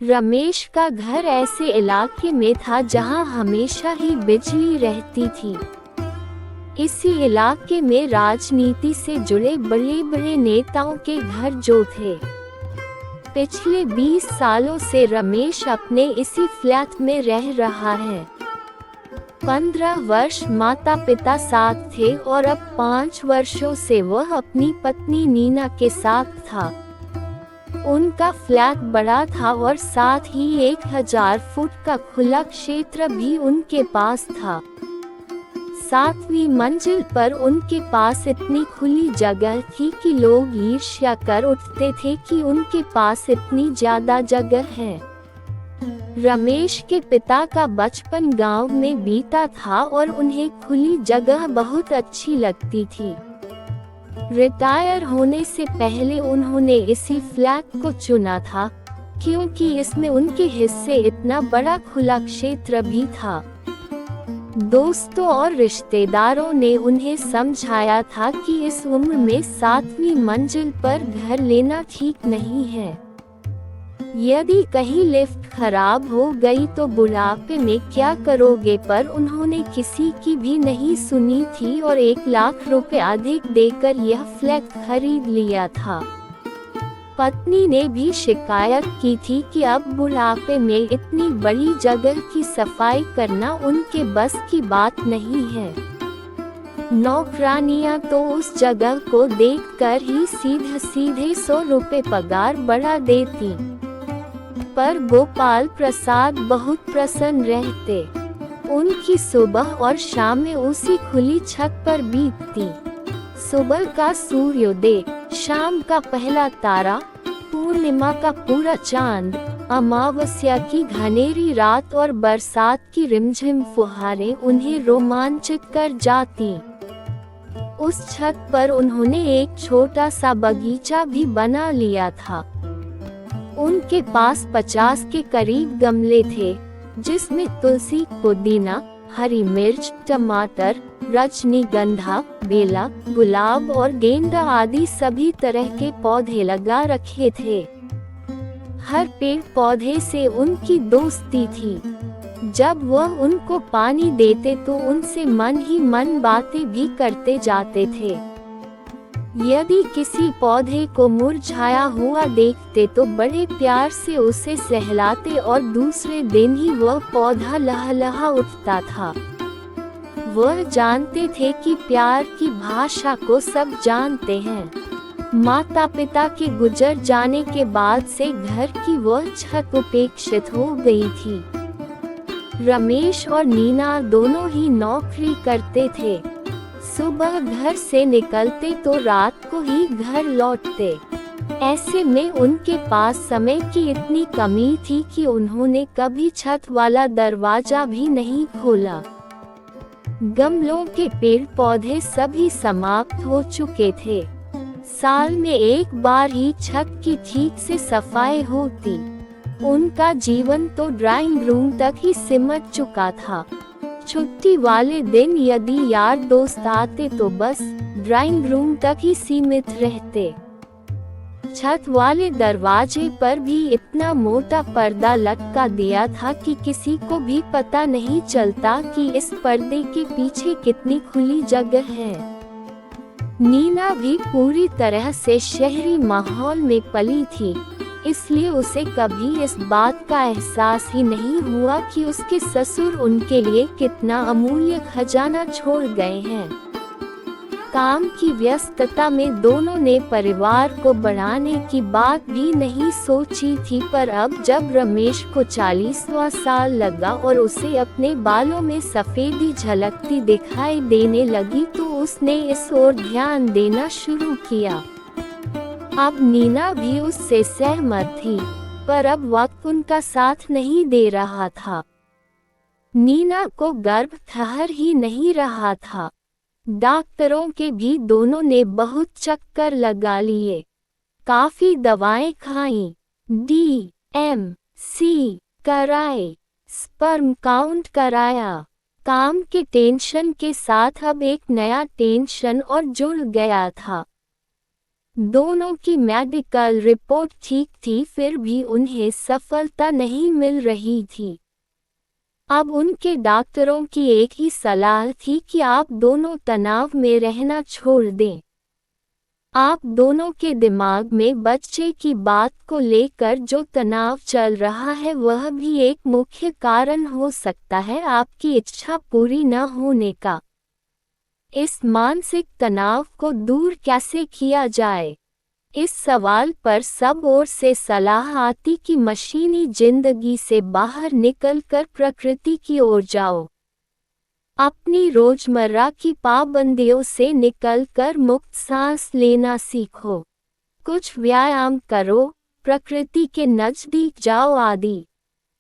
रमेश का घर ऐसे इलाके में था जहां हमेशा ही बिजली रहती थी। इसी इलाके में राजनीति से जुड़े बड़े बड़े नेताओं के घर जो थे। पिछले 20 सालों से रमेश अपने इसी फ्लैट में रह रहा है। 15 वर्ष माता पिता साथ थे और अब 5 वर्षों से वह अपनी पत्नी नीना के साथ था। उनका फ्लैट बड़ा था और साथ ही 1000 फुट का खुला क्षेत्र भी उनके पास था। 7वीं मंजिल पर उनके पास इतनी खुली जगह थी कि लोग ईर्ष्या कर उठते थे कि उनके पास इतनी ज्यादा जगह है। रमेश के पिता का बचपन गांव में बीता था और उन्हें खुली जगह बहुत अच्छी लगती थी। रिटायर होने से पहले उन्होंने इसी फ्लैट को चुना था क्योंकि इसमें उनके हिस्से इतना बड़ा खुला क्षेत्र भी था। दोस्तों और रिश्तेदारों ने उन्हें समझाया था कि इस उम्र में 7वीं मंजिल पर घर लेना ठीक नहीं है। यदि कहीं लिफ्ट खराब हो गई तो बुढ़ापे में क्या करोगे, पर उन्होंने किसी की भी नहीं सुनी थी और 1 लाख रुपए अधिक देकर यह फ्लैट खरीद लिया था। पत्नी ने भी शिकायत की थी कि अब बुढ़ापे में इतनी बड़ी जगह की सफाई करना उनके बस की बात नहीं है। नौकरानियां तो उस जगह को देखकर ही सीधे 100 रुपए पगार बढ़ा देती, पर गोपाल प्रसाद बहुत प्रसन्न रहते। उनकी सुबह और शामें उसी खुली छत पर बीतती। सुबह का सूर्योदय, शाम का पहला तारा, पूर्णिमा का पूरा चांद, अमावस्या की घनेरी रात और बरसात की रिमझिम फुहारें उन्हें रोमांचित कर जाती। उस छत पर उन्होंने एक छोटा सा बगीचा भी बना लिया था। उनके पास 50 के करीब गमले थे जिसमें तुलसी, पुदीना, हरी मिर्च, टमाटर, रजनीगंधा, बेला, गुलाब और गेंदा आदि सभी तरह के पौधे लगा रखे थे। हर पेड़ पौधे से उनकी दोस्ती थी। जब वह उनको पानी देते तो उनसे मन ही मन बातें भी करते जाते थे। यदि किसी पौधे को मुरझाया हुआ देखते तो बड़े प्यार से उसे सहलाते और दूसरे दिन ही वह पौधा लहलहा उठता था। वह जानते थे कि प्यार की भाषा को सब जानते हैं। माता पिता के गुजर जाने के बाद से घर की वह छत उपेक्षित हो गई थी। रमेश और नीना दोनों ही नौकरी करते थे। सुबह घर से निकलते तो रात को ही घर लौटते। ऐसे में उनके पास समय की इतनी कमी थी कि उन्होंने कभी छत वाला दरवाजा भी नहीं खोला। गमलों के पेड़ पौधे सभी समाप्त हो चुके थे। साल में एक बार ही छत की ठीक से सफाई होती। उनका जीवन तो ड्राइंग रूम तक ही सिमट चुका था। छुट्टी वाले दिन यदि यार दोस्त आते तो बस ड्राइंग रूम तक ही सीमित रहते। छत वाले दरवाजे पर भी इतना मोटा पर्दा लटका दिया था कि किसी को भी पता नहीं चलता कि इस पर्दे के पीछे कितनी खुली जगह है। नीना भी पूरी तरह से शहरी माहौल में पली थी, इसलिए उसे कभी इस बात का एहसास ही नहीं हुआ कि उसके ससुर उनके लिए कितना अमूल्य खजाना छोड़ गए हैं। काम की व्यस्तता में दोनों ने परिवार को बढ़ाने की बात भी नहीं सोची थी, पर अब जब रमेश को 40वां साल लगा और उसे अपने बालों में सफेदी झलकती दिखाई देने लगी तो उसने इस ओर ध्यान देना शुरू किया। अब नीना भी उससे सहमत थी, पर अब वक्त उनका साथ नहीं दे रहा था। नीना को गर्भ ठहर ही नहीं रहा था। डॉक्टरों के भी दोनों ने बहुत चक्कर लगा लिए, काफी दवाएं खाईं, DMC कराए, स्पर्म काउंट कराया। काम के टेंशन के साथ अब एक नया टेंशन और जुड़ गया था। दोनों की मेडिकल रिपोर्ट ठीक थी, फिर भी उन्हें सफलता नहीं मिल रही थी। अब उनके डॉक्टरों की एक ही सलाह थी कि आप दोनों तनाव में रहना छोड़ दें। आप दोनों के दिमाग में बच्चे की बात को लेकर जो तनाव चल रहा है वह भी एक मुख्य कारण हो सकता है आपकी इच्छा पूरी न होने का। इस मानसिक तनाव को दूर कैसे किया जाए? इस सवाल पर सब ओर से सलाह आती कि मशीनी जिंदगी से बाहर निकलकर प्रकृति की ओर जाओ। अपनी रोजमर्रा की पाबंदियों से निकलकर मुक्त सांस लेना सीखो। कुछ व्यायाम करो, प्रकृति के नजदीक जाओ आदि।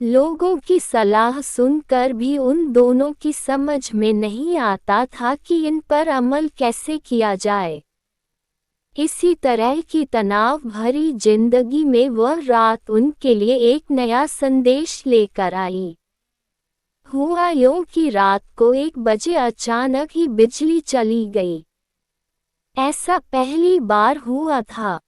लोगों की सलाह सुनकर भी उन दोनों की समझ में नहीं आता था कि इन पर अमल कैसे किया जाए। इसी तरह की तनाव भरी जिंदगी में वह रात उनके लिए एक नया संदेश लेकर आई। हुआ यूं कि रात को 1 बजे अचानक ही बिजली चली गई। ऐसा पहली बार हुआ था।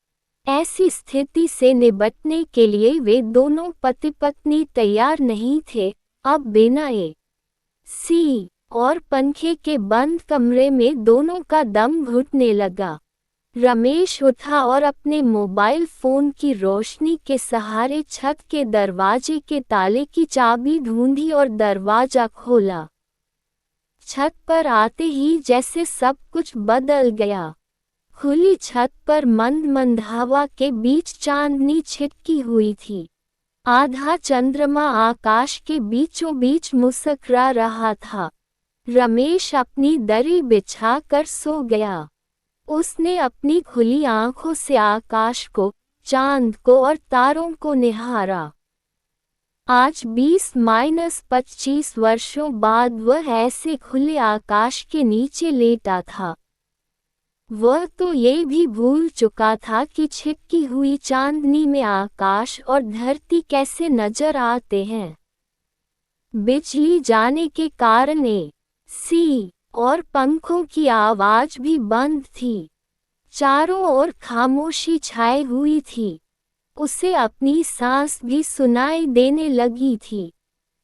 ऐसी स्थिति से निपटने के लिए वे दोनों पति पत्नी तैयार नहीं थे। अब बिना एसी और पंखे के बंद कमरे में दोनों का दम घुटने लगा। रमेश उठा और अपने मोबाइल फोन की रोशनी के सहारे छत के दरवाजे के ताले की चाबी ढूंढी और दरवाजा खोला। छत पर आते ही जैसे सब कुछ बदल गया। खुली छत पर मंद मंद हवा के बीच चांदनी छिटकी हुई थी। आधा चंद्रमा आकाश के बीचों बीच मुस्कुरा रहा था। रमेश अपनी दरी बिछाकर सो गया। उसने अपनी खुली आंखों से आकाश को, चांद को और तारों को निहारा। आज 20-25 वर्षों बाद वह ऐसे खुले आकाश के नीचे लेटा था। वह तो ये भी भूल चुका था कि छिपकी हुई चांदनी में आकाश और धरती कैसे नजर आते हैं। बिजली जाने के कारण एसी और पंखों की आवाज भी बंद थी। चारों ओर खामोशी छाई हुई थी। उसे अपनी सांस भी सुनाई देने लगी थी।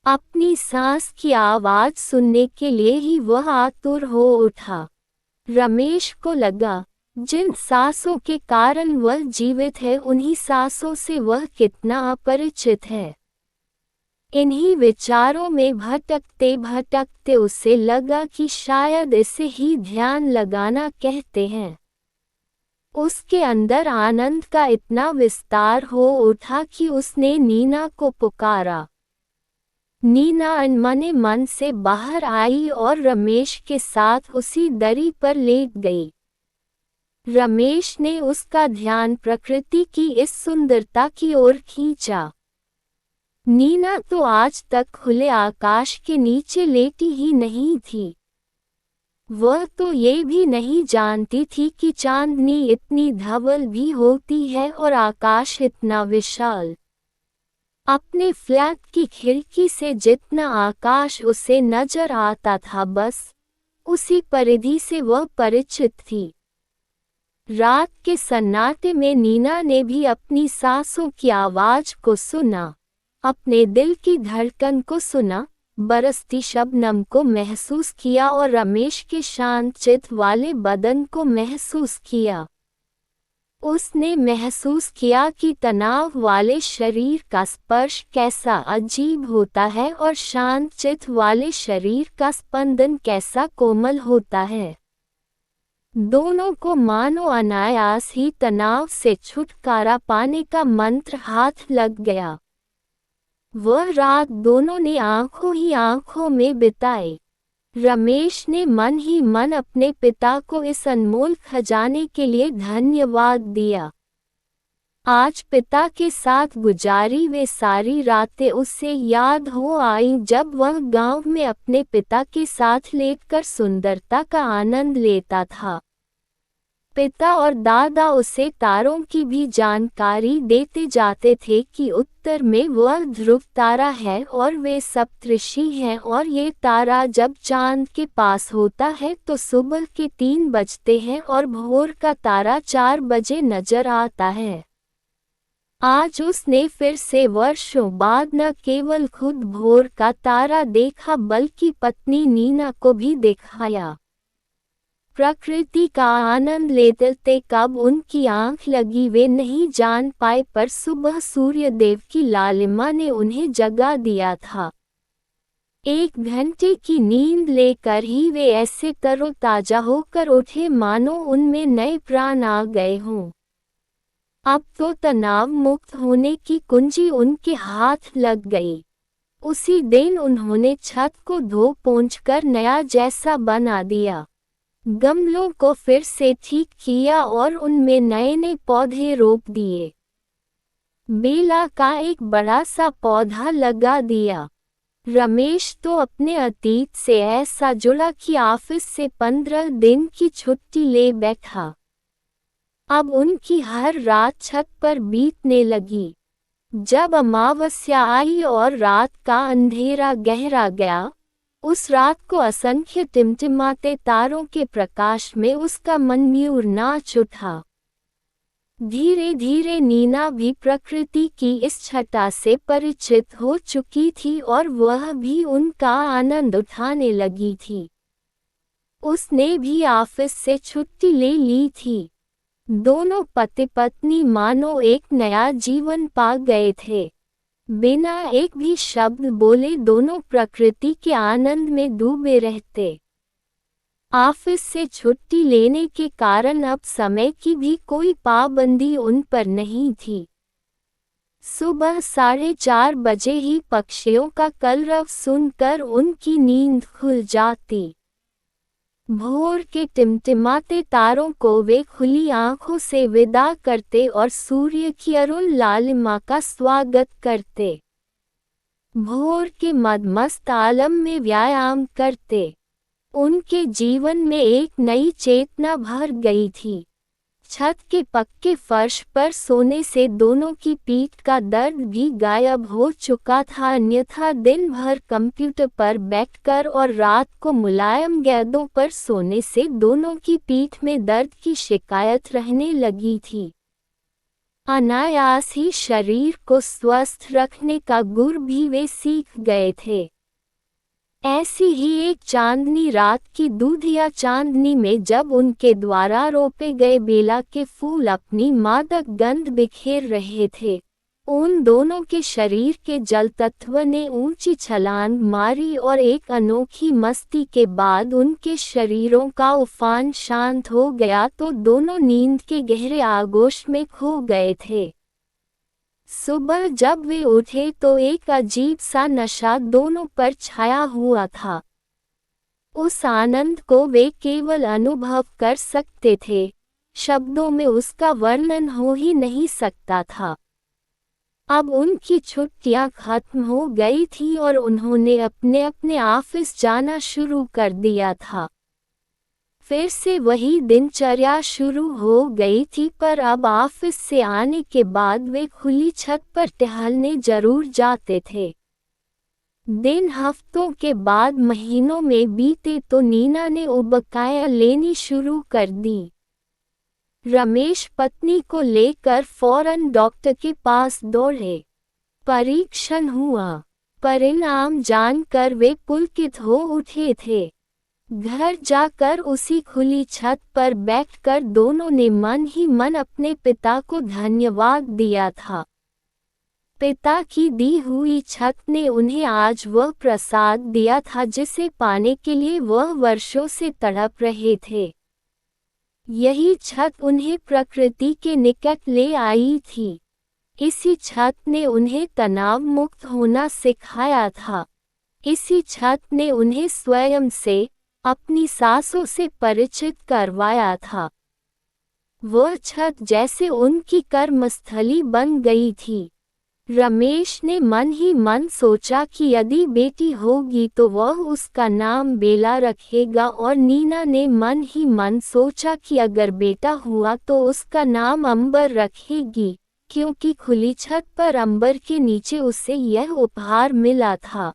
अपनी सांस की आवाज सुनने के लिए ही वह आतुर हो उठा। रमेश को लगा, जिन सांसों के कारण वह जीवित है उन्हीं सांसों से वह कितना अपरिचित है। इन्हीं विचारों में भटकते भटकते उसे लगा कि शायद इसे ही ध्यान लगाना कहते हैं। उसके अंदर आनंद का इतना विस्तार हो उठा कि उसने नीना को पुकारा। नीना अनमने मन से बाहर आई और रमेश के साथ उसी दरी पर लेट गई। रमेश ने उसका ध्यान प्रकृति की इस सुंदरता की ओर खींचा। नीना तो आज तक खुले आकाश के नीचे लेटी ही नहीं थी। वह तो ये भी नहीं जानती थी कि चांदनी इतनी धवल भी होती है और आकाश इतना विशाल। अपने फ्लैट की खिड़की से जितना आकाश उसे नजर आता था बस उसी परिधि से वह परिचित थी। रात के सन्नाटे में नीना ने भी अपनी सांसों की आवाज को सुना, अपने दिल की धड़कन को सुना, बरसती शबनम को महसूस किया और रमेश के शांत चित वाले बदन को महसूस किया। उसने महसूस किया कि तनाव वाले शरीर का स्पर्श कैसा अजीब होता है और शांत चित वाले शरीर का स्पंदन कैसा कोमल होता है। दोनों को मानो अनायास ही तनाव से छुटकारा पाने का मंत्र हाथ लग गया। वह रात दोनों ने आंखों ही आंखों में बिताई। रमेश ने मन ही मन अपने पिता को इस अनमोल खजाने के लिए धन्यवाद दिया। आज पिता के साथ गुजारी वे सारी रातें उससे याद हो आई जब वह गांव में अपने पिता के साथ लेटकर सुंदरता का आनंद लेता था। पिता और दादा उसे तारों की भी जानकारी देते जाते थे कि उत्तर में वह ध्रुव तारा है और वे सप्तऋषि हैं, और ये तारा जब चांद के पास होता है तो सुबह के 3 बजते हैं और भोर का तारा 4 बजे नजर आता है। आज उसने फिर से वर्षों बाद न केवल खुद भोर का तारा देखा बल्कि पत्नी नीना को भी दिखाया। प्रकृति का आनंद लेते कब उनकी आंख लगी वे नहीं जान पाए, पर सुबह सूर्यदेव की लालिमा ने उन्हें जगा दिया था। 1 घंटे की नींद लेकर ही वे ऐसे तरोताजा होकर उठे मानो उनमें नए प्राण आ गए हों। अब तो तनाव मुक्त होने की कुंजी उनके हाथ लग गई। उसी दिन उन्होंने छत को धो पोंछकर नया जैसा बना दिया, गमलों को फिर से ठीक किया और उनमें नए पौधे रोप दिए। बेला का एक बड़ा सा पौधा लगा दिया। रमेश तो अपने अतीत से ऐसा जुड़ा कि ऑफिस से 15 दिन की छुट्टी ले बैठा। अब उनकी हर रात छत पर बीतने लगी। जब अमावस्या आई और रात का अंधेरा गहरा गया, उस रात को असंख्य टिमटिमाते तारों के प्रकाश में उसका मन म्यूर नाच उठा। धीरे धीरे नीना भी प्रकृति की इस छटा से परिचित हो चुकी थी और वह भी उनका आनंद उठाने लगी थी। उसने भी ऑफिस से छुट्टी ले ली थी। दोनों पति पत्नी मानो एक नया जीवन पा गए थे। बिना एक भी शब्द बोले दोनों प्रकृति के आनंद में डूबे रहते। ऑफिस से छुट्टी लेने के कारण अब समय की भी कोई पाबंदी उन पर नहीं थी। सुबह 4:30 बजे ही पक्षियों का कलरव सुनकर उनकी नींद खुल जाती। भोर के टिमटिमाते तारों को वे खुली आंखों से विदा करते और सूर्य की अरुण लालिमा का स्वागत करते। भोर के मदमस्त आलम में व्यायाम करते। उनके जीवन में एक नई चेतना भर गई थी। छत के पक्के फर्श पर सोने से दोनों की पीठ का दर्द भी गायब हो चुका था, अन्यथा दिन भर कंप्यूटर पर बैठकर और रात को मुलायम गेंदों पर सोने से दोनों की पीठ में दर्द की शिकायत रहने लगी थी। अनायास ही शरीर को स्वस्थ रखने का गुर भी वे सीख गए थे। ऐसी ही एक चांदनी रात की दूधिया चांदनी में जब उनके द्वारा रोपे गए बेला के फूल अपनी मादक गंध बिखेर रहे थे, उन दोनों के शरीर के जल तत्व ने ऊंची छलांग मारी और एक अनोखी मस्ती के बाद उनके शरीरों का उफान शांत हो गया तो दोनों नींद के गहरे आगोश में खो गए थे। सुबह जब वे उठे तो एक अजीब सा नशा दोनों पर छाया हुआ था। उस आनंद को वे केवल अनुभव कर सकते थे, शब्दों में उसका वर्णन हो ही नहीं सकता था। अब उनकी छुट्टियां खत्म हो गई थी और उन्होंने अपने अपने ऑफिस जाना शुरू कर दिया था। फिर से वही दिनचर्या शुरू हो गई थी, पर अब ऑफिस से आने के बाद वे खुली छत पर टहलने जरूर जाते थे। दिन हफ्तों के बाद महीनों में बीते तो नीना ने उबकाया लेनी शुरू कर दी। रमेश पत्नी को लेकर फौरन डॉक्टर के पास दौड़े। परीक्षण हुआ। परिणाम जानकर वे पुलकित हो उठे थे। घर जाकर उसी खुली छत पर बैठकर दोनों ने मन ही मन अपने पिता को धन्यवाद दिया था। पिता की दी हुई छत ने उन्हें आज वह प्रसाद दिया था जिसे पाने के लिए वह वर्षों से तड़प रहे थे। यही छत उन्हें प्रकृति के निकट ले आई थी। इसी छत ने उन्हें तनाव मुक्त होना सिखाया था। इसी छत ने उन्हें स्वयं से, अपनी सांसों से परिचित करवाया था। वह छत जैसे उनकी कर्मस्थली बन गई थी। रमेश ने मन ही मन सोचा कि यदि बेटी होगी तो वह उसका नाम बेला रखेगा, और नीना ने मन ही मन सोचा कि अगर बेटा हुआ तो उसका नाम अंबर रखेगी, क्योंकि खुली छत पर अंबर के नीचे उसे यह उपहार मिला था।